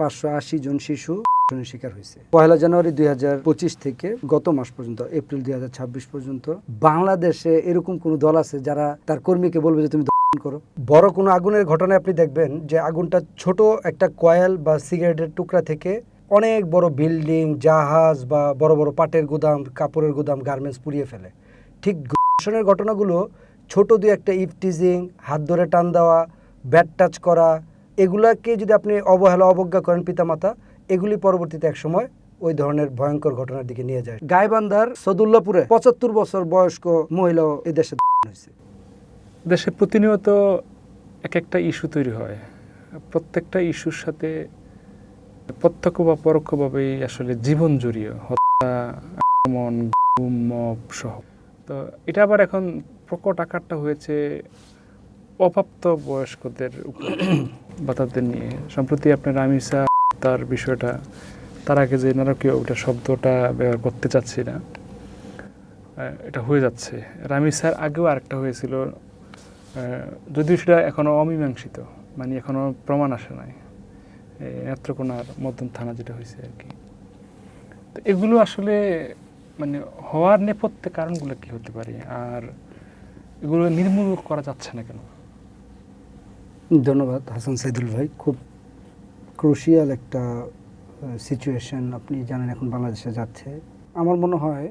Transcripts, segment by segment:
580 জন শিশু ধর্ষণের শিকার হয়েছে। 1 জানুয়ারি 2025 থেকে গত মাস পর্যন্ত এপ্রিল 2026 পর্যন্ত বাংলাদেশে এরকম কোন দল আছে যারা তার কর্মীকে বলবে যে তুমি ধর্ষণ করো? বড় কোনো আগুনের ঘটনায় আপনি দেখবেন যে আগুনটা ছোট একটা কয়েল বা সিগারেটের টুকরা থেকে অনেক বড় বিল্ডিং, জাহাজ বা বড় বড় পাটের গুদাম, কাপড়ের গুদাম, গার্মেন্টস পুড়িয়ে ফেলে। ঠিক ধর্ষণের ঘটনাগুলো ছোট দুই একটা ইভটিজিং, হাত ধরে টান দেওয়া, ব্যাট টাচ করা, এগুলাকে যদি আপনি অবজ্ঞা করেন পিতামাতা, এগুলি পরবর্তীতে একসময় ওই ধরনের ভয়ঙ্কর ঘটনার দিকে নিয়ে যায়। গাইবান্ধার সদুল্লাপুরে 75 বছর বয়স্ক মহিলাও এই দেশে হয়েছে। দেশে প্রতিনিয়ত এক একটা ইস্যু তৈরি হয়। প্রত্যেকটা ইস্যুর সাথে প্রত্যক্ষ বা পরোক্ষভাবেই আসলে জীবন জড়িয়ে, হত্যা, আক্রমণ, গুম, মব সহ। তো এটা আবার এখন প্রকট আকারটা হয়েছে অপ্রাপ্ত বয়স্কদের উপর বা তাদের নিয়ে। সম্প্রতি আপনার রামিসা তার বিষয়টা, তার আগে যে নারকীয় ওটা শব্দটা ব্যবহার করতে চাচ্ছি না, এটা হয়ে যাচ্ছে। রামিসার আগেও আরেকটা হয়েছিল, যদিও সেটা এখনও অমীমাংসিত, মানে এখনও প্রমাণ আসে নাই, নেত্রকোনার মধ্যম থানা যেটা হয়েছে আর কি। তো এগুলো আসলে মানে হওয়ার নেপথ্যে কারণগুলো কি হতে পারে, আর এগুলো নির্মূল করা যাচ্ছে না কেন? ধন্যবাদ হাসান সাইদুল ভাই। খুব ক্রুশিয়াল একটা সিচুয়েশন আপনি জানেন এখন বাংলাদেশে যাচ্ছে। আমার মনে হয়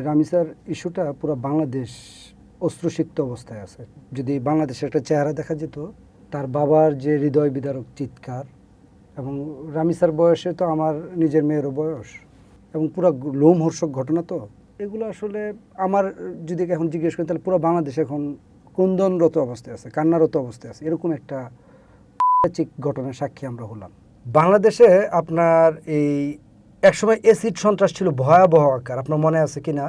রামিসার ইস্যুটা পুরো বাংলাদেশ অস্ত্রসিক্ত অবস্থায় আছে। যদি বাংলাদেশের একটা চেহারা দেখা যেত, তার বাবার যে হৃদয় বিদারক চিৎকার, এবং রামিসার বয়সে তো আমার নিজের মেয়েরও বয়স, এবং পুরো লোমহর্ষক ঘটনা, তো এগুলো আসলে আমার যদি এখন জিজ্ঞেস করেন তাহলে পুরো বাংলাদেশ এখন ক্রন্দনরত অবস্থায় আছে, কান্নারত অবস্থায় আছে। এরকম একটা ঘটনার সাক্ষী আমরা হলাম। বাংলাদেশে আপনার এই একসময় এসিড সন্ত্রাস ছিল ভয়াবহ আকার, আপনার মনে আছে কিনা?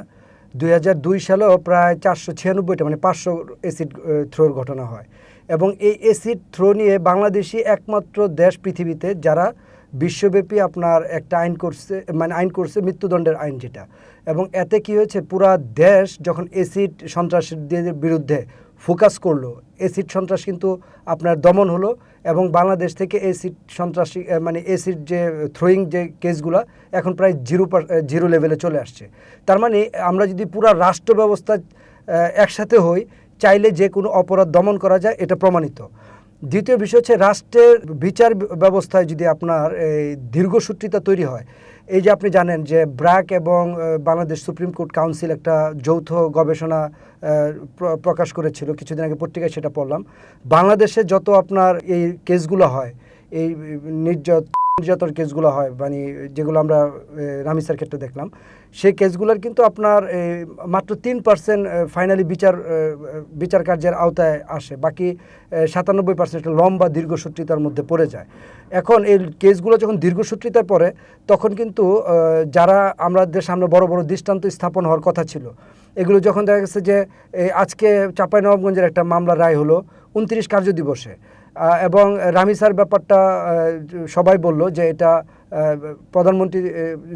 2002 সালেও প্রায় 496টা মানে 500 এসিড থ্রোর ঘটনা হয়, এবং এই এসিড থ্রো নিয়ে বাংলাদেশই একমাত্র দেশ পৃথিবীতে যারা বিশ্বব্যাপী আপনার একটা আইন করছে মৃত্যুদণ্ডের আইন যেটা। এবং এতে কি হয়েছে, পুরা দেশ যখন এসিড সন্ত্রাসীদের বিরুদ্ধে ফোকাস করলো, এসিড সন্ত্রাস কিন্তু আপনার দমন হলো, এবং বাংলাদেশ থেকে এসিড সন্ত্রাসী মানে এসিড যে থ্রোয়িং যে কেসগুলো এখন প্রায় জিরো লেভেলে চলে আসছে। তার মানে আমরা যদি পুরা রাষ্ট্র ব্যবস্থা একসাথে হই, চাইলে যে কোনো অপরাধ দমন করা যায়, এটা প্রমাণিত। দ্বিতীয় বিষয় হচ্ছে রাষ্ট্রের বিচার ব্যবস্থায় যদি আপনার দীর্ঘসূত্রিতা তৈরি হয়। এই যে আপনি জানেন যে ব্র্যাক এবং বাংলাদেশ সুপ্রিম কোর্ট কাউন্সিল একটা যৌথ গবেষণা প্রকাশ করেছিল কিছুদিন আগে, পত্রিকায় সেটা পড়লাম। বাংলাদেশে যত আপনার এই কেসগুলো হয়, এই নির্যাতন কেসগুলো হয়, মানে যেগুলো আমরা রামিসার ক্ষেত্রে দেখলাম, সেই কেসগুলোর কিন্তু আপনার মাত্র 3% ফাইনালি বিচার কার্যের আওতায় আসে, বাকি 97% লম্বা দীর্ঘসূত্রিতার মধ্যে পড়ে যায়। এখন এই কেসগুলো যখন দীর্ঘসূত্রিতায় পড়ে, তখন কিন্তু যারা আমাদের সামনে বড় বড় দৃষ্টান্ত স্থাপন হওয়ার কথা ছিল, এগুলো যখন দেখা গেছে যে আজকে চাঁপাইনবাবগঞ্জের একটা মামলা রায় হলো 29 কার্য দিবসে, এবং রামিসার ব্যাপারটা সবাই বলল যে এটা প্রধানমন্ত্রী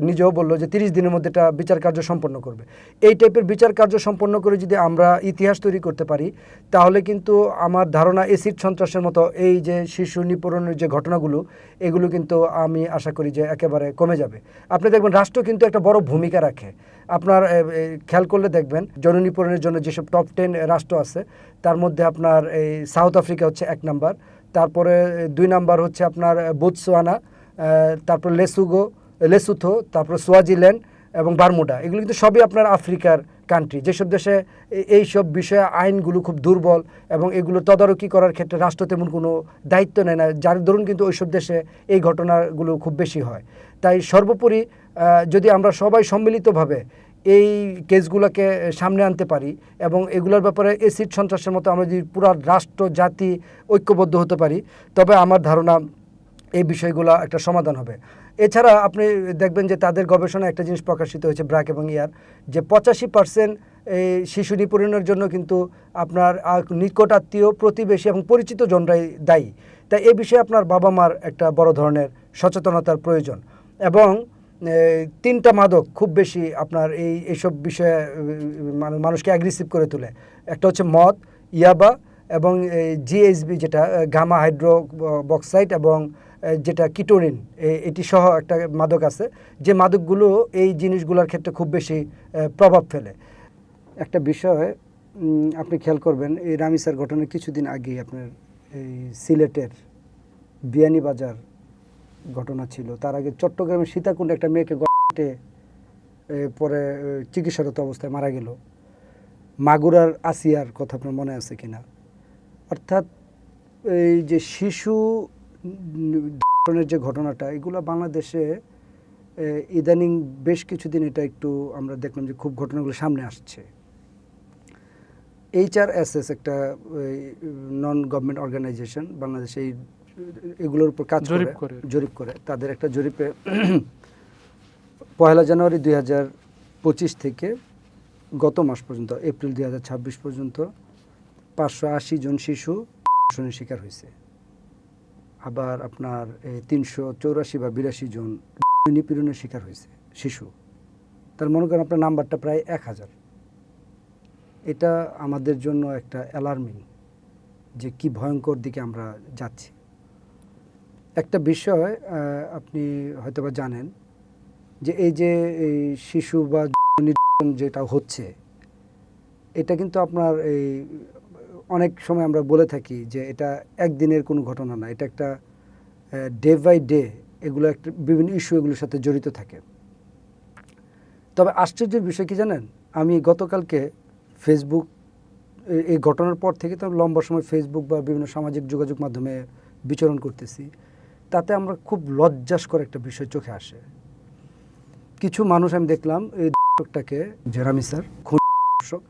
নিজেও বলল যে 30 দিনের মধ্যে এটা বিচার কার্য সম্পন্ন করবে। এই টাইপের বিচার কার্য সম্পন্ন করে যদি আমরা ইতিহাস তৈরি করতে পারি, তাহলে কিন্তু আমার ধারণা এসিড সন্ত্রাসের মতো এই যে শিশু নিপীড়নের যে ঘটনাগুলো, এগুলো কিন্তু আমি আশা করি যে একেবারে কমে যাবে। আপনি দেখবেন রাষ্ট্র কিন্তু একটা বড় ভূমিকা রাখে। আপনার খেয়াল করলে দেখবেন যৌন নিপীড়নের জন্য যেসব টপ 10 রাষ্ট্র আছে, তার মধ্যে আপনার এই সাউথ আফ্রিকা হচ্ছে 1 নাম্বার, তারপরে 2 নাম্বার হচ্ছে আপনার বোতসোয়ানা, তারপর লেসুথো, তারপর সোয়াজিল্যান্ড এবং বারমুডা। এগুলো কিন্তু সবই আপনার আফ্রিকার কান্ট্রি, যেসব দেশে এই সব বিষয়ে আইনগুলো খুব দুর্বল, এবং এগুলো তদারকি করার ক্ষেত্রে রাষ্ট্র তেমন কোনো দায়িত্ব নেয় না, যার দরুন কিন্তু ওইসব দেশে এই ঘটনাগুলো খুব বেশি হয়। তাই সর্বোপরি যদি আমরা সবাই সম্মিলিতভাবে এই কেসগুলোকে সামনে আনতে পারি, এবং এগুলোর ব্যাপারে এসিড সন্ত্রাসের মতো আমরা যদি পুরো রাষ্ট্র জাতি ঐক্যবদ্ধ হতে পারি, তবে আমার ধারণা এই বিষয়গুলো একটা সমাধান হবে। এছাড়া আপনি দেখবেন যে তাদের গবেষণায় একটা জিনিস প্রকাশিত হয়েছে, ব্র্যাক এবং ইয়ার, যে 85% এই শিশু নিপীড়নের জন্য কিন্তু আপনার নিকট আত্মীয়, প্রতিবেশী এবং পরিচিত জনরাই দায়ী। তাই এই বিষয়ে আপনার বাবা মার একটা বড় ধরনের সচেতনতার প্রয়োজন। এবং 3টা মাদক খুব বেশি আপনার এইসব বিষয়ে মানুষকে অ্যাগ্রেসিভ করে তোলে। একটা হচ্ছে মদ, ইয়াবা, এবং জিএইচবি যেটা গামা হাইড্রোবক্সাইড, এবং যেটা কিটোরিন, এটি সহ একটা মাদক আছে, যে মাদকগুলো এই জিনিসগুলোর ক্ষেত্রে খুব বেশি প্রভাব ফেলে। একটা বিষয় আপনি খেয়াল করবেন, এই রামিসার ঘটনার কিছুদিন আগেই আপনার এই সিলেটের বিয়ানীবাজার ঘটনা ছিল, তার আগে চট্টগ্রামের সীতাকুণ্ডে একটা মেয়েকে গটে পরে চিকিৎসারত অবস্থায় মারা গেল। মাগুরার আসিয়ার কথা আপনার মনে আছে কিনা? অর্থাৎ এই যে শিশু ধরনের যে ঘটনাটা, এগুলো বাংলাদেশে ইদানিং বেশ কিছুদিন এটা একটু আমরা দেখলাম যে খুব ঘটনাগুলো সামনে আসছে। HRSS একটা নন গভর্নমেন্ট অর্গানাইজেশন বাংলাদেশে এগুলোর উপর কাজ জরিপ করে তাদের একটা জরিপে 1 জানুয়ারি 2025 থেকে গত মাস পর্যন্ত এপ্রিল 2026 পর্যন্ত 580 জন শিশু ধর্ষণের শিকার হয়েছে। আবার আপনার 384 বা 82 জন নিপীড়নের শিকার হয়েছে শিশু। তার মনে করেন আপনার নাম্বারটা প্রায় 1000। এটা আমাদের জন্য একটা অ্যালার্মিং যে কি ভয়ঙ্কর দিকে আমরা যাচ্ছি। একটা বিষয় আপনি হয়তোবা জানেন যে এই যে এই শিশু বা নির্যাতন যেটা হচ্ছে, এটা কিন্তু আপনার এই অনেক সময় আমরা বলে থাকি যে এটা একদিনের কোনো ঘটনা না, এটা একটা ডে বাই ডে এগুলো একটা বিভিন্ন ইস্যু এগুলোর সাথে জড়িত থাকে। তবে আশ্চর্যের বিষয় কি জানেন, আমি গতকালকে ফেসবুক এই ঘটনার পর থেকে তো লম্বা সময় ফেসবুক বা বিভিন্ন সামাজিক যোগাযোগ মাধ্যমে বিচরণ করতেছি, তাতে আমরা খুব লজ্জাস্কর একটা বিষয় চোখে আসে। কিছু মানুষ আমি দেখলাম এই দর্শকটাকে, যে রামিসার খুন দর্শক,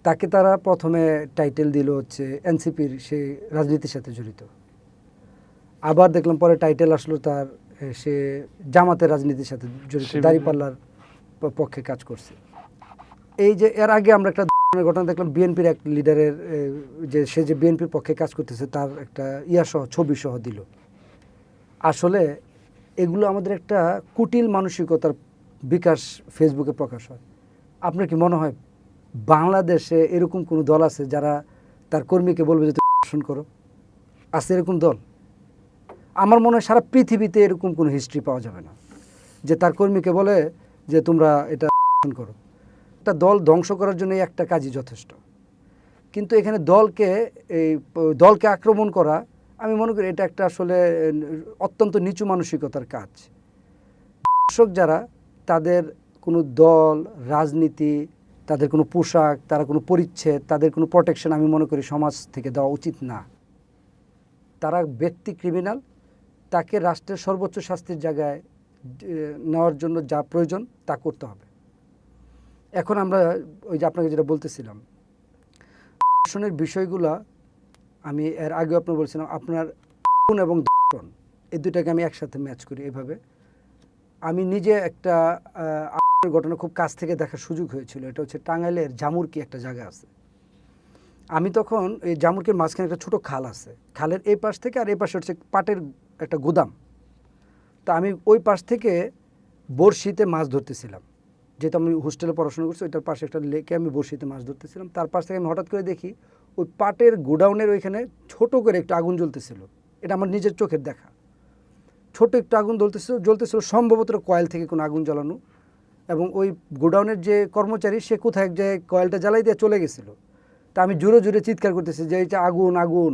তাকে তারা প্রথমে টাইটেল দিল হচ্ছে এনসিপির সে রাজনীতির সাথে জড়িত। আবার দেখলাম পরে টাইটেল আসলো তার সে জামাতের রাজনীতির সাথে জড়িত, দাঁড়িপাল্লার পক্ষে কাজ করছে। এই যে এর আগে আমরা একটা ঘটনা দেখলাম বিএনপির এক লিডারের যে সে যে বিএনপির পক্ষে কাজ করতেছে তার একটা সহ ছবি সহ দিল। আসলে এগুলো আমাদের একটা কুটিল মানসিকতার বিকাশ ফেসবুকে প্রকাশ হয়। আপনার কি মনে হয় বাংলাদেশে এরকম কোনো দল আছে যারা তার কর্মীকে বলবে যে তুমি ধর্ষণ করো? আছে এরকম দল? আমার মনে হয় সারা পৃথিবীতে এরকম কোনো হিস্ট্রি পাওয়া যাবে না যে তার কর্মীকে বলে যে তোমরা এটা ধর্ষণ করো। একটা দল ধ্বংস করার জন্য একটা কাজই যথেষ্ট। কিন্তু এখানে দলকে আক্রমণ করা, আমি মনে করি এটা একটা আসলে অত্যন্ত নিচু মানসিকতার কাজ। দর্শক যারা, তাদের কোনো দল, রাজনীতি, তাদের কোনো পোশাক, তারা কোনো পরিচ্ছদ, তাদের কোনো প্রোটেকশন আমি মনে করি সমাজ থেকে দেওয়া উচিত না। তারা ব্যক্তি ক্রিমিনাল, তাকে রাষ্ট্রের সর্বোচ্চ শাস্তির জায়গায় নেওয়ার জন্য যা প্রয়োজন তা করতে হবে। এখন আমরা ওই যে আপনাকে যেটা বলতেছিলাম, ধর্ষণের বিষয়গুলা আমি এর আগে আপনার বলছিলাম, আপনার খুন এবং ধর্ষণ এই দুটাকে আমি একসাথে ম্যাচ করি এভাবে। আমি নিজে একটা ঘটনা খুব কাছ থেকে দেখার সুযোগ হয়েছিল। এটা হচ্ছে টাঙ্গাইলের জামুরকি একটা জায়গা আছে। আমি তখন এই জামুরকির মাঝখানে একটা ছোটো খাল আছে, খালের এই পাশ থেকে আর এই পাশে হচ্ছে পাটের একটা গুদাম। তা আমি ওই পাশ থেকে বড়শিতে মাছ ধরতেছিলাম, যেহেতু আমি হোস্টেলে পড়াশোনা করছি, ওইটার পাশে একটা লেকে আমি বড়শিতে মাছ ধরতেছিলাম। তার পাশ থেকে আমি হঠাৎ করে দেখি ওই পাটের গোডাউনের ওইখানে ছোট করে একটু আগুন জ্বলতেছিল। এটা আমার নিজের চোখের দেখা। ছোট একটু আগুন জ্বলতেছিল, সম্ভবত কয়েল থেকে কোনো আগুন জ্বালানো। এবং ওই গোডাউনের যে কর্মচারী, সে কোথায় এক জায়গায় কয়েলটা জ্বালাই দিয়ে চলে গেছিলো। তা আমি জোরে জোরে চিৎকার করতেছি যে এইটা আগুন আগুন।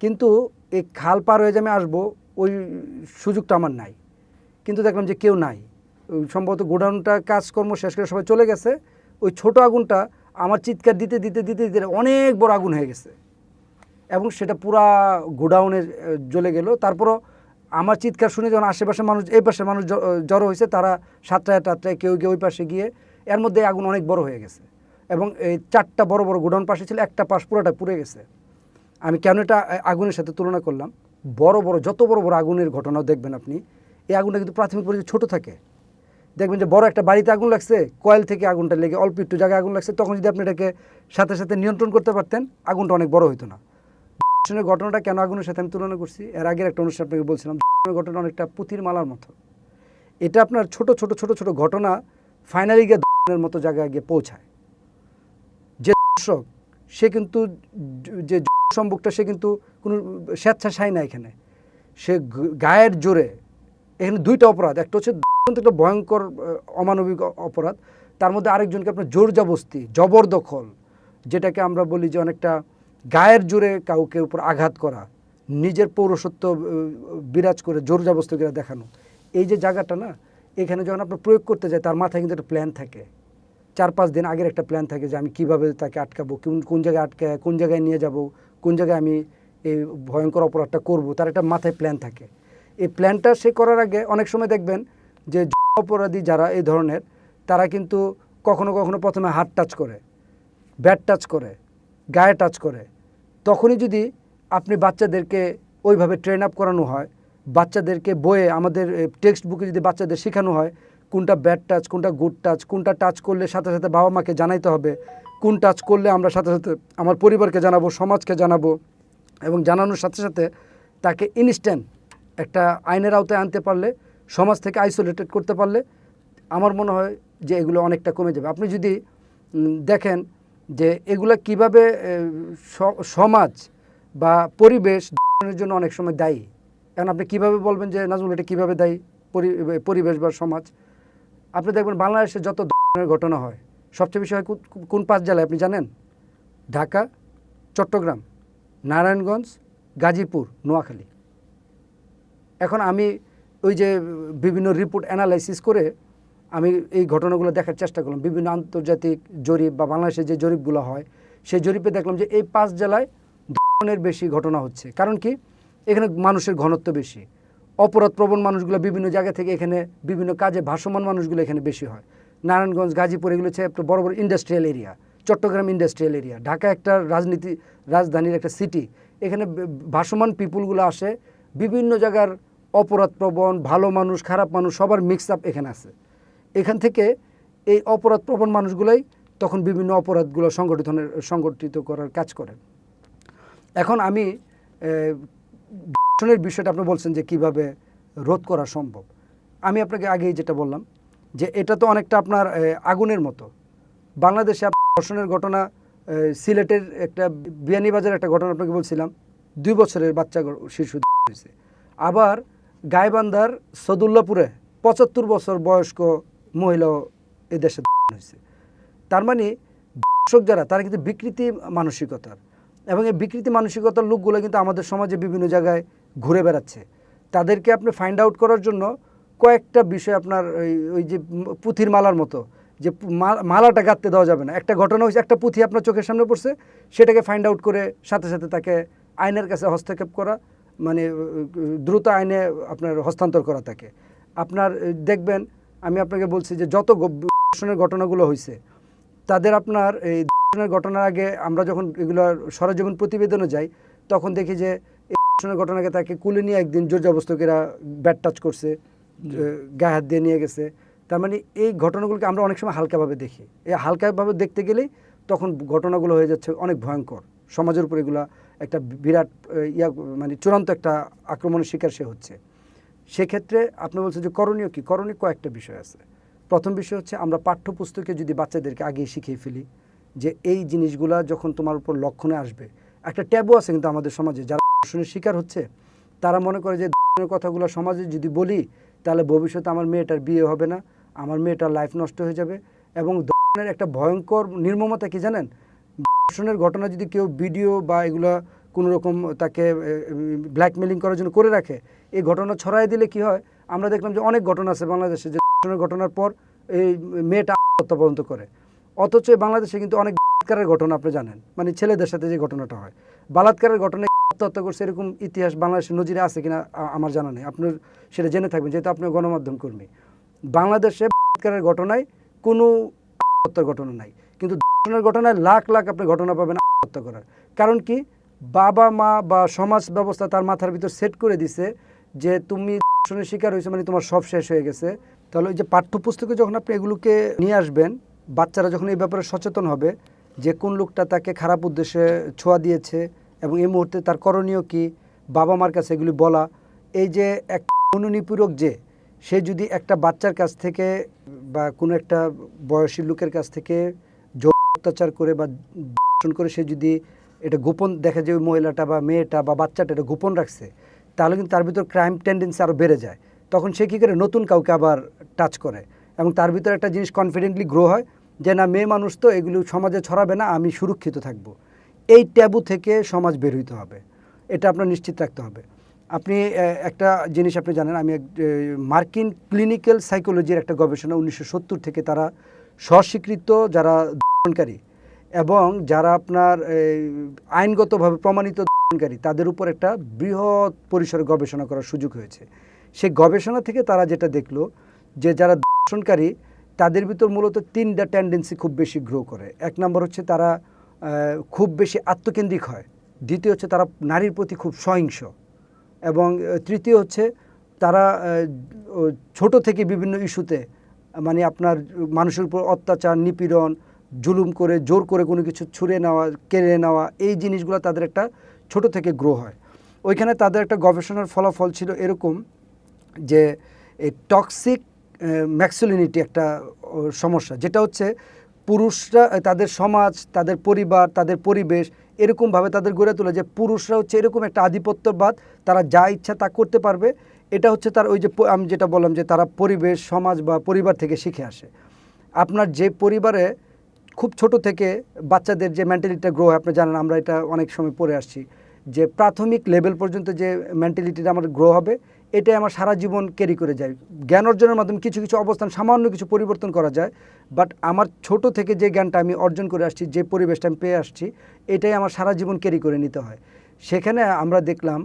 কিন্তু এই খাল পার হয়ে যে আমি আসবো, ওই সুযোগটা আমার নাই। কিন্তু দেখলাম যে কেউ নাই, সম্ভবত গোডাউনটা কাজকর্ম শেষ করে সবাই চলে গেছে। ওই ছোট আগুনটা আমার চিৎকার দিতে দিতে দিতে দিতে অনেক বড় আগুন হয়ে গেছে এবং সেটা পুরা গোডাউনে জ্বলে গেল। তারপরও আমার চিৎকার শুনে যখন আশেপাশে মানুষ, এই পাশের মানুষ জড়ো হয়েছে, তারা সাতটায় কেউ ওই পাশে গিয়ে, এর মধ্যে আগুন অনেক বড় হয়ে গেছে এবং এই 4টা বড় বড় গোডাউন পাশে ছিল, একটা পাশ পুরোটা পুড়ে গেছে। আমি কেন এটা আগুনের সাথে তুলনা করলাম, যত বড় বড় আগুনের ঘটনাও দেখবেন আপনি, এই আগুনটা কিন্তু প্রাথমিক পর্যায়ে ছোটো থাকে। দেখবেন যে বড় একটা বাড়িতে আগুন লাগছে, কয়েল থেকে আগুনটা লেগে অল্প একটু জায়গায় আগুন লাগছে, তখন যদি আপনি এটাকে সাথে সাথে নিয়ন্ত্রণ করতে পারতেন, আগুনটা অনেক বড় হতো না। ধর্ষণের ঘটনাটা কেন আগুনের সাথে আমি তুলনা করছি, এর আগের একটা অনুষ্ঠান আপনাকে বলছিলাম, ধর্ষণের ঘটনা অনেকটা পুঁথির মালার মতো। এটা আপনার ছোট ছোট ছোট ছোট ঘটনা ফাইনালি গিয়ে ধর্ষণের মতো জায়গায় গিয়ে পৌঁছায়। যে দর্শক, সে কিন্তু যে সম্মুখটা, সে কিন্তু কোনো স্বেচ্ছাসায় না, এখানে সে গায়ের জোরে, এখানে দুইটা অপরাধ, একটা হচ্ছে একটা ভয়ঙ্কর অমানবিক অপরাধ, তার মধ্যে আরেকজনকে আপনার জোর জবরদস্তি, জবরদখল, যেটাকে আমরা বলি যে অনেকটা গায়ের জোরে কাউকে উপর আঘাত করা, নিজের পৌরসত্ব বিরাজ করে জোর জবরদস্তি করে দেখানো। এই যে জায়গাটা না, এখানে যখন আপনার প্রয়োগ করতে যায় তার মাথায় কিন্তু একটা প্ল্যান থাকে, 4-5 দিন আগের একটা প্ল্যান থাকে যে আমি কিভাবে তাকে আটকাবো, কোন জায়গায় আটকায়, কোন জায়গায় নিয়ে যাব, কোন জায়গায় আমি এই ভয়ঙ্কর অপরাধটা করব, তার একটা মাথায় প্ল্যান থাকে। এই প্ল্যানটা সে করার আগে অনেক সময় দেখবেন যে অপরাধী যারা এই ধরনের, তারা কিন্তু কখনো কখনো প্রথমে হাত টাচ করে, ব্যাট টাচ করে, গায়ে টাচ করে। তখনই যদি আপনি বাচ্চাদেরকে ওইভাবে ট্রেন আপ করানো হয়, বাচ্চাদেরকে বইয়ে আমাদের টেক্সট বুকে যদি বাচ্চাদের শেখানো হয় কোনটা ব্যাড টাচ, কোনটা গুড টাচ, কোনটা টাচ করলে সাথে সাথে বাবা মাকে জানাইতে হবে, কোন টাচ করলে আমরা সাথে সাথে আমার পরিবারকে জানাবো, সমাজকে জানাবো, এবং জানানোর সাথে সাথে তাকে ইনস্ট্যান্ট একটা আইনের আওতায় আনতে পারলে, সমাজ থেকে আইসোলেটেড করতে পারলে আমার মনে হয় যে এগুলো অনেকটা কমে যাবে। আপনি যদি দেখেন যে এগুলা কিভাবে সমাজ বা পরিবেশ জন্য অনেক সময় দায়ী। এখন আপনি কিভাবে বলবেন যে নাজমুল এটা কীভাবে দায়ী পরিবেশ বা সমাজ? আপনি দেখবেন বাংলাদেশে যত ধরনের ঘটনা হয় সবচেয়ে বেশি হয় কোন 5 জেলায় আপনি জানেন? ঢাকা, চট্টগ্রাম, নারায়ণগঞ্জ, গাজীপুর, নোয়াখালী। এখন আমি ওই যে বিভিন্ন রিপোর্ট অ্যানালাইসিস করে আমি এই ঘটনাগুলো দেখার চেষ্টা করলাম, বিভিন্ন আন্তর্জাতিক জরিপ বা বাংলাদেশে যে জরিপগুলো হয় সেই জরিপে দেখলাম যে এই 5 জেলায় ধরনের বেশি ঘটনা হচ্ছে। কারণ কি? এখানে মানুষের ঘনত্ব বেশি, অপরাধ প্রবণ মানুষগুলো বিভিন্ন জায়গা থেকে এখানে বিভিন্ন কাজে ভাসমান মানুষগুলো এখানে বেশি হয়। নারায়ণগঞ্জ, গাজীপুর এগুলো হচ্ছে একটা বড় বড় industrial area, Chittagong industrial area, Dhaka একটা রাজধানীর একটা সিটি, এখানে ভাসমান পিপুলগুলো আসে, বিভিন্ন জায়গার অপরাধ প্রবণ, ভালো মানুষ, খারাপ মানুষ সবার মিক্স আপ এখানে আছে। এখান থেকে এই অপরাধ প্রবণ মানুষগুলোই তখন বিভিন্ন অপরাধগুলো সংগঠিত করার কাজ করে। এখন আমি ধর্ষণের বিষয়টা আপনি বলছেন যে কিভাবে রোধ করা সম্ভব। আমি আপনাকে আগেই যেটা বললাম যে এটা তো অনেকটা আপনার আগুনের মতো। বাংলাদেশে ধর্ষণের ঘটনা, সিলেটের একটা বিয়ানীবাজারের একটা ঘটনা আপনাকে বলছিলাম, 2 বছরের বাচ্চা শিশু হয়েছে। আবার গাইবান্ধার সদুল্লাপুরে 75 বছর বয়স্ক মহিলাও এদেশে হয়েছে। তার মানে দর্শক যারা, তারা কিন্তু বিকৃতি মানসিকতার, এবং এই বিকৃতি মানসিকতার লোকগুলো কিন্তু আমাদের সমাজে বিভিন্ন জায়গায় ঘুরে বেড়াচ্ছে। তাদেরকে আপনি ফাইন্ড আউট করার জন্য কয়েকটা বিষয় আপনার ওই যে পুঁথির মালার মতো, যে মালাটা গাঁথতে দেওয়া যাবে না। একটা ঘটনা হয়েছে, একটা পুঁথি আপনার চোখের সামনে পড়ছে, সেটাকে ফাইন্ড আউট করে সাথে সাথে তাকে আইনের কাছে হস্তক্ষেপ করা, মানে দ্রুত আইনে আপনার হস্তান্তর করা তাকে। আপনার দেখবেন, আমি আপনাকে বলছি যে যত ধর্ষণের ঘটনাগুলো হয়েছে, তাদের আপনার এই ধর্ষণের ঘটনার আগে আমরা যখন এগুলোর সরেজমিন প্রতিবেদনে যাই, তখন দেখি যে এই ধর্ষণের ঘটনাকে তাকে কুলে নিয়ে একদিন জোর জবরদস্তিরা ব্যাট টাচ করছে, গায়ে হাত দিয়ে নিয়ে গেছে। তার মানে এই ঘটনাগুলোকে আমরা অনেক সময় হালকাভাবে দেখি। এই হালকাভাবে দেখতে গেলেই তখন ঘটনাগুলো হয়ে যাচ্ছে অনেক ভয়ঙ্কর, সমাজের উপর এগুলা একটা বিরাট মানে চূড়ান্ত একটা আক্রমণের শিকার সে হচ্ছে। সেক্ষেত্রে আপনি বলছেন যে করণীয় কী? করণীয় কয়েকটা বিষয় আছে। প্রথম বিষয় হচ্ছে আমরা পাঠ্যপুস্তকে যদি বাচ্চাদেরকে আগেই শিখিয়ে ফেলি যে এই জিনিসগুলা যখন তোমার উপর লক্ষণে আসবে, একটা ট্যাবু আছে কিন্তু আমাদের সমাজে, যারা ধর্ষণের শিকার হচ্ছে তারা মনে করে যে ধর্ষণের কথাগুলো সমাজে যদি বলি তাহলে ভবিষ্যতে আমার মেয়েটার বিয়ে হবে না, আমার মেয়েটার লাইফ নষ্ট হয়ে যাবে। এবং ধর্ষণের একটা ভয়ঙ্কর নির্মমতা কি জানেন? ধর্ষণের ঘটনা যদি কেউ ভিডিও বা এগুলা কোনো রকম তাকে ব্ল্যাকমেলিং করার জন্য করে রাখে, এই ঘটনা ছড়াই দিলে কি হয়, আমরা দেখলাম যে অনেক ঘটনা আছে বাংলাদেশে যে ধর্ষণের ঘটনার পর এই মেয়েটা আত্মহত্যা পর্যন্ত করে। অথচ বাংলাদেশে কিন্তু অনেক বলাৎকারের ঘটনা আপনি জানেন, মানে ছেলেদের সাথে যে ঘটনাটা হয়, বলাৎকারের ঘটনায় আত্মহত্যা করছে এরকম ইতিহাস বাংলাদেশের নজিরে আছে কিনা আমার জানা নেই। আপনি সেটা জেনে থাকবেন যেহেতু আপনি গণমাধ্যম কর্মী। বাংলাদেশে বলাৎকারের ঘটনায় কোনো আত্মহত্যার ঘটনা নাই, কিন্তু ধর্ষণের ঘটনায় লাখ লাখ আপনি ঘটনা পাবেন আত্মহত্যা করার। কারণ কি? বাবা মা বা সমাজ ব্যবস্থা তার মাথার ভিতর সেট করে দিছে যে তুমি ধর্ষণের শিকার হয়েছে মানে তোমার সব শেষ হয়ে গেছে। তাহলে ওই যে পাঠ্যপুস্তকে যখন আপনি এগুলোকে নিয়ে আসবেন, বাচ্চারা যখন এই ব্যাপারে সচেতন হবে যে কোন লোকটা তাকে খারাপ উদ্দেশ্যে ছোঁয়া দিয়েছে এবং এই মুহূর্তে তার করণীয় কি, বাবা মার কাছে এগুলি বলা। এই যে এক অনুনিপীড়ক যে সে যদি একটা বাচ্চার কাছ থেকে বা কোনো একটা বয়সী লোকের কাছ থেকে যৌন অত্যাচার করে বা ধর্ষণ করে, সে যদি এটা গোপন দেখা যায়, ওই মহিলাটা বা মেয়েটা বা বাচ্চাটা এটা গোপন রাখছে, তাহলে কিন্তু তার ভিতর ক্রাইম টেন্ডেন্সি আরও বেড়ে যায়। তখন সে কী করে নতুন কাউকে আবার টাচ করে এবং তার ভিতরে একটা জিনিস কনফিডেন্টলি গ্রো হয় যে না, মেয়ে মানুষ তো এগুলো সমাজে ছড়াবে না, আমি সুরক্ষিত থাকব। এই ট্যাবু থেকে সমাজ বের হইতে হবে, এটা আপনার নিশ্চিত রাখতে হবে। আপনি একটা জিনিস আপনি জানেন, আমি মার্কিন ক্লিনিক্যাল সাইকোলজির একটা গবেষণা 1970 থেকে তারা স্বস্বীকৃত যারা দমনকারী এবং যারা আপনার আইনগতভাবে প্রমাণিত দমনকারী তাদের উপর একটা বৃহৎ পরিসরে গবেষণা করার সুযোগ হয়েছে। সেই গবেষণা থেকে তারা যেটা দেখলো যে যারা দর্শনকারী তাদের ভিতর মূলত 3টা টেন্ডেন্সি খুব বেশি গ্রো করে। এক নম্বর হচ্ছে তারা খুব বেশি আত্মকেন্দ্রিক হয়, দ্বিতীয় হচ্ছে তারা নারীর প্রতি খুব সহিংস, এবং তৃতীয় হচ্ছে তারা ছোট থেকে বিভিন্ন ইস্যুতে মানে আপনার মানুষের উপর অত্যাচার, নিপীড়ন, জুলুম করে, জোর করে কোনো কিছু ছুঁড়ে নেওয়া, কেড়ে নেওয়া, এই জিনিসগুলো তাদের একটা ছোট থেকে গ্রো হয়। ওইখানে তাদের একটা গবেষণার ফলাফল ছিল এরকম যে এই টক্সিক ম্যাক্সুলিনিটি একটা সমস্যা, যেটা হচ্ছে পুরুষরা তাদের সমাজ, তাদের পরিবার, তাদের পরিবেশ এরকমভাবে তাদের গড়ে তোলে যে পুরুষরা হচ্ছে এরকম একটা আধিপত্যবাদ, তারা যা ইচ্ছা তা করতে পারবে। এটা হচ্ছে তার ওই যে আমি যেটা বললাম যে তারা পরিবেশ, সমাজ বা পরিবার থেকে শিখে আসে। আপনার যে পরিবারে খুব ছোট থেকে বাচ্চাদের যে মেন্টালিটিটা গ্রো হয়, আপনি জানেন, আমরা এটা অনেক সময় পড়ে আসছি যে প্রাথমিক লেভেল পর্যন্ত যে মেন্টালিটিটা আমার গ্রো হবে এটাই আমার সারা জীবন ক্যারি করে যায়। জ্ঞান অর্জনের মাধ্যমে কিছু কিছু অবস্থান সামান্য কিছু পরিবর্তন করা যায়, বাট আমার ছোট থেকে যে জ্ঞানটা আমি অর্জন করে আসছি, যে পরিবেশটা আমি পেয়ে আসছি, এটাই আমার সারা জীবন ক্যারি করে নিতে হয়। সেখানে আমরা দেখলাম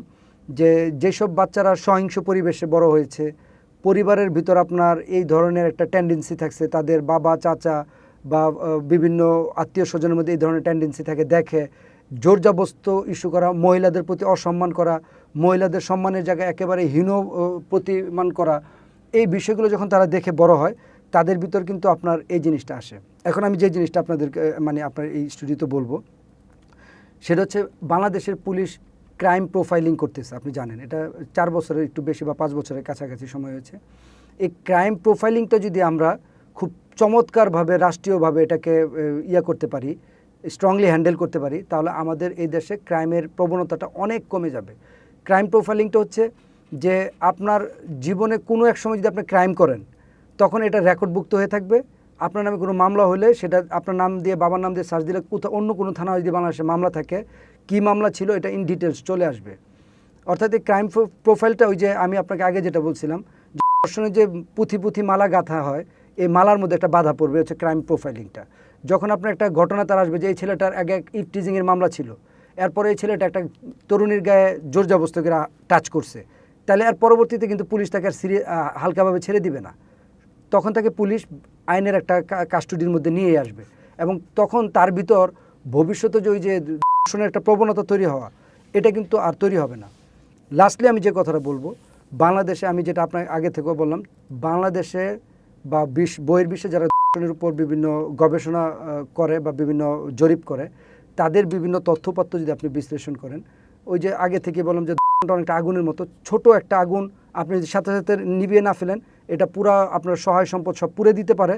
যে যেসব বাচ্চারা সহিংস পরিবেশে বড় হয়েছে, পরিবারের ভিতর আপনার এই ধরনের একটা টেন্ডেন্সি থাকছে, তাদের বাবা, চাচা বা বিভিন্ন আত্মীয় স্বজনের মধ্যে এই ধরনের টেন্ডেন্সি থাকে, দেখে জোরজবস্ত ইস্যু করা, মহিলাদের প্রতি অসম্মান করা, মহিলাদের সম্মানের জায়গায় একেবারে হীন প্রতিমান করা, এই বিষয়গুলো যখন তারা দেখে বড় হয় তাদের ভিতর কিন্তু আপনার এই জিনিসটা আসে। এখন আমি যে জিনিসটা আপনাদেরকে মানে আপনার এই স্টুডিওতে বলবো সেটা হচ্ছে বাংলাদেশের পুলিশ ক্রাইম প্রোফাইলিং করতেছে। আপনি জানেন এটা 4 বছরের একটু বেশি বা 5 বছরের কাছাকাছি সময় হয়েছে। এই ক্রাইম প্রোফাইলিংটা যদি আমরা খুব চমৎকারভাবে রাষ্ট্রীয়ভাবে এটাকে করতে পারি, স্ট্রংলি হ্যান্ডেল করতে পারি, তাহলে আমাদের এই দেশে ক্রাইমের প্রবণতাটা অনেক কমে যাবে। ক্রাইম প্রোফাইলিংটা হচ্ছে যে আপনার জীবনে কোনো এক সময় যদি আপনি ক্রাইম করেন তখন এটা রেকর্ডভুক্ত হয়ে থাকবে। আপনার নামে কোনো মামলা হলে সেটা আপনার নাম দিয়ে, বাবার নাম দিয়ে সার্চ দিলে কোথাও অন্য কোনো থানা যদি বাংলাদেশে মামলা থাকে, কী মামলা ছিল এটা ইন ডিটেলস চলে আসবে। অর্থাৎ এই ক্রাইম প্রোফাইলটা ওই যে আমি আপনাকে আগে যেটা বলছিলাম, ধর্ষণের যে পুঁথি মালা গাঁথা হয়, এই মালার মধ্যে একটা বাধা পড়বে হচ্ছে ক্রাইম প্রোফাইলিংটা। যখন আপনার একটা ঘটনা তার আসবে যে এই ছেলেটার আগে ইফটিজিংয়ের মামলা ছিল, এরপরে এই ছেলেটা একটা তরুণীর গায়ে জোর জবরদস্তি করে টাচ করছে, তাহলে এর পরবর্তীতে কিন্তু পুলিশ তাকে আর হালকাভাবে ছেড়ে দিবে না। তখন তাকে পুলিশ আইনের একটা কাস্টডির মধ্যে নিয়ে আসবে, এবং তখন তার ভিতর ভবিষ্যতে যে ওই যে ধর্ষণের একটা প্রবণতা তৈরি হওয়া, এটা কিন্তু আর তৈরি হবে না। লাস্টলি আমি যে কথাটা বলবো, বাংলাদেশে আমি যেটা আপনার আগে থেকেও বললাম, বাংলাদেশে বা বইয়ের বিশ্বে যারা ধর্ষণের উপর বিভিন্ন গবেষণা করে বা বিভিন্ন জরিপ করে, তাদের বিভিন্ন তথ্যপত্র যদি আপনি বিশ্লেষণ করেন, ওই যে আগে থেকে বললাম যে ধর্ষণটা অনেকটা আগুনের মতো, ছোট একটা আগুন আপনি যদি সাথে সাথে নিভিয়ে না ফেলেন, এটা পুরা আপনার সহায় সম্পদ সব পুড়ে দিতে পারে।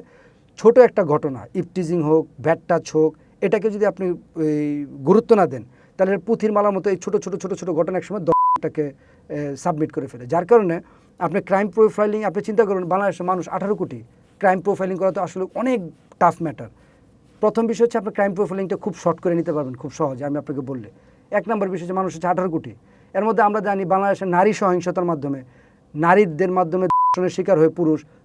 ছোট একটা ঘটনা, ইফটিজিং হোক, ব্যাড টাচ হোক, এটাকে যদি আপনি গুরুত্ব না দেন, তাহলে পুঁথির মালার মতো এই ছোট ছোট ছোট ছোট ঘটনা একসময় দশটাকে সাবমিট করে ফেলে। যার কারণে আপনি ক্রাইম প্রোফাইলিং, আপনি চিন্তা করুন বাংলাদেশের মানুষ 18 কোটি, ক্রাইম প্রোফাইলিং করা তো আসলে অনেক টাফ ম্যাটার। প্রথম বিষয় হচ্ছে আপনি ক্রাইম প্রোফাইলিংটা খুব শর্ট করে নিতে পারবেন খুব সহজে, আমি আপনাকে বললে। 1 নম্বর বিষয় হচ্ছে মানুষ হচ্ছে 18 কোটি, এর মধ্যে আমরা জানি বাংলাদেশের নারী সহিংসতার মাধ্যমে, নারীদের মাধ্যমে ধর্ষণের শিকার হয়ে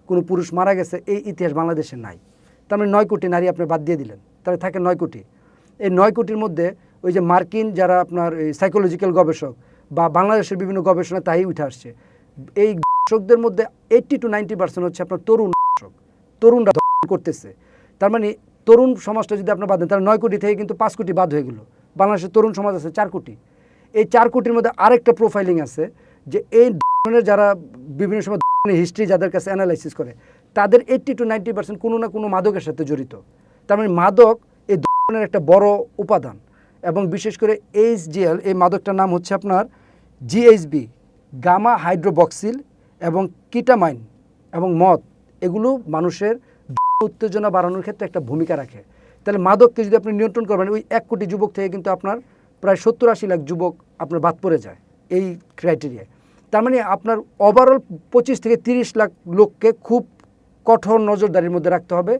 কোনো পুরুষ মারা গেছে, এই ইতিহাস বাংলাদেশে নাই। তার মানে 9 কোটি নারী আপনি বাদ দিয়ে দিলেন, তাহলে থাকে 9 কোটি। এই 9 কোটির মধ্যে ওই যে মার্কিন যারা আপনার সাইকোলজিক্যাল গবেষক বা বাংলাদেশের বিভিন্ন গবেষণা তাই উঠে আসছে, এই দর্শকদের মধ্যে 80 to 90% হচ্ছে আপনার তরুণ দর্শক, তরুণরা ধর্ষণ করতেছে। তার মানে তরুণ সমাজটা যদি আপনার বাদ দেন, তাহলে 9 কোটি থেকে কিন্তু 5 কোটি বাদ হয়ে গেল। বাংলাদেশের তরুণ সমাজ আছে 4 কোটি। এই 4 কোটির মধ্যে আরেকটা প্রোফাইলিং আছে যে এই ধরনের যারা বিভিন্ন সময় হিস্ট্রি যাদের কাছে অ্যানালাইসিস করে, তাদের 80 to 90% কোনো না কোনো মাদকের সাথে জড়িত। তার মানে মাদক এই ধরনের একটা বড় উপাদান, এবং বিশেষ করে HGL, এই মাদকটার নাম হচ্ছে আপনার GHB, গামা হাইড্রোবক্সিল, এবং কিটামাইন এবং মদ, এগুলো মানুষের উত্তেজনা বাড়ানোর ক্ষেত্রে একটা ভূমিকা রাখে। তাহলে মাদককে যদি আপনি নিয়ন্ত্রণ করবেন, ওই 1 কোটি যুবক থেকে কিন্তু আপনার প্রায় 70-80 লাখ যুবক আপনার বাদ পড়ে যায় এই ক্রাইটেরিয়ায়। তার মানে আপনার ওভারঅল 25 থেকে 30 লাখ লোককে খুব কঠোর নজরদারির মধ্যে রাখতে হবে।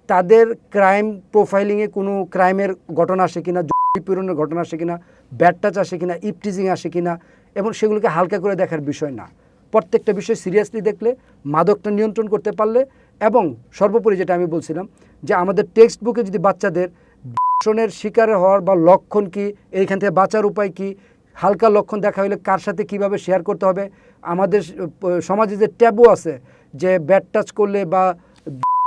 তাদের ক্রাইম প্রোফাইলিংয়ে কোনো ক্রাইমের ঘটনা আসে কিনা, পীড়নের ঘটনা আসে কিনা, ব্যাড টাচ আসে কিনা, ইপটিজিং আসে কিনা, এবং সেগুলোকে হালকা করে দেখার বিষয় না। প্রত্যেকটা বিষয় সিরিয়াসলি দেখলে, মাদকটা নিয়ন্ত্রণ করতে পারলে, এবং সর্বোপরি যেটা আমি বলছিলাম যে আমাদের টেক্সট বুকে যদি বাচ্চাদের ধর্ষণের শিকার হওয়ার বা লক্ষণ কি, এইখান থেকে বাঁচার উপায় কি, হালকা লক্ষণ দেখা হলে কার সাথে কিভাবে শেয়ার করতে হবে, আমাদের সমাজে যে ট্যাবু আছে যে ব্যাড টাচ করলে বা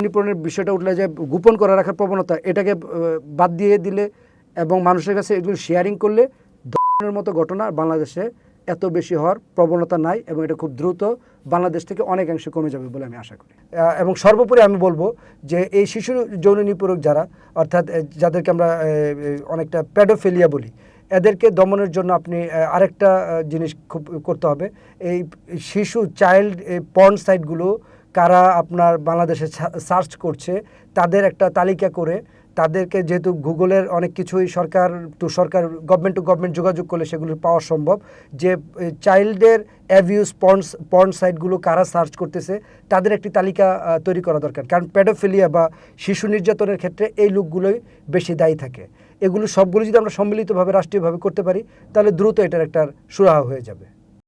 নিপূরণের বিষয়টা উঠলে যে গোপন করে রাখার প্রবণতা, এটাকে বাদ দিয়ে দিলে এবং মানুষের কাছে এগুলো শেয়ারিং করলে ধর্ষণের মতো ঘটনা বাংলাদেশে এত বেশি হওয়ার প্রবণতা নাই, এবং এটা খুব দ্রুত বাংলাদেশ থেকে অনেকাংশে কমে যাবে বলে আমি আশা করি। এবং সর্বোপরি আমি বলবো যে এই শিশু যৌন নিপীড়ক যারা, অর্থাৎ যাদেরকে আমরা অনেকটা প্যাডোফিলিয়া বলি, এদেরকে দমনের জন্য আপনি আরেকটা জিনিস খুব করতে হবে। এই শিশু চাইল্ড পর্ন সাইটগুলো কারা আপনার বাংলাদেশে সার্চ করছে তাদের একটা তালিকা করে, তাদেরকে যেহেতু গুগলের অনেক কিছুই সরকার টু গভর্নমেন্ট যোগাযোগ করলে সেগুলো পাওয়া সম্ভব, যে চাইল্ডের অ্যাবিউজ পর্ন সাইটগুলো কারা সার্চ করতেছে তাদের একটি তালিকা তৈরি করা দরকার। কারণ প্যাডোফিলিয়া বা শিশু নির্যাতনের ক্ষেত্রে এই লোকগুলোই বেশি দায়ী থাকে। এগুলো সবগুলো যদি আমরা সম্মিলিতভাবে রাষ্ট্রীয়ভাবে করতে পারি তাহলে দ্রুত এটার একটা সুরাহা হয়ে যাবে।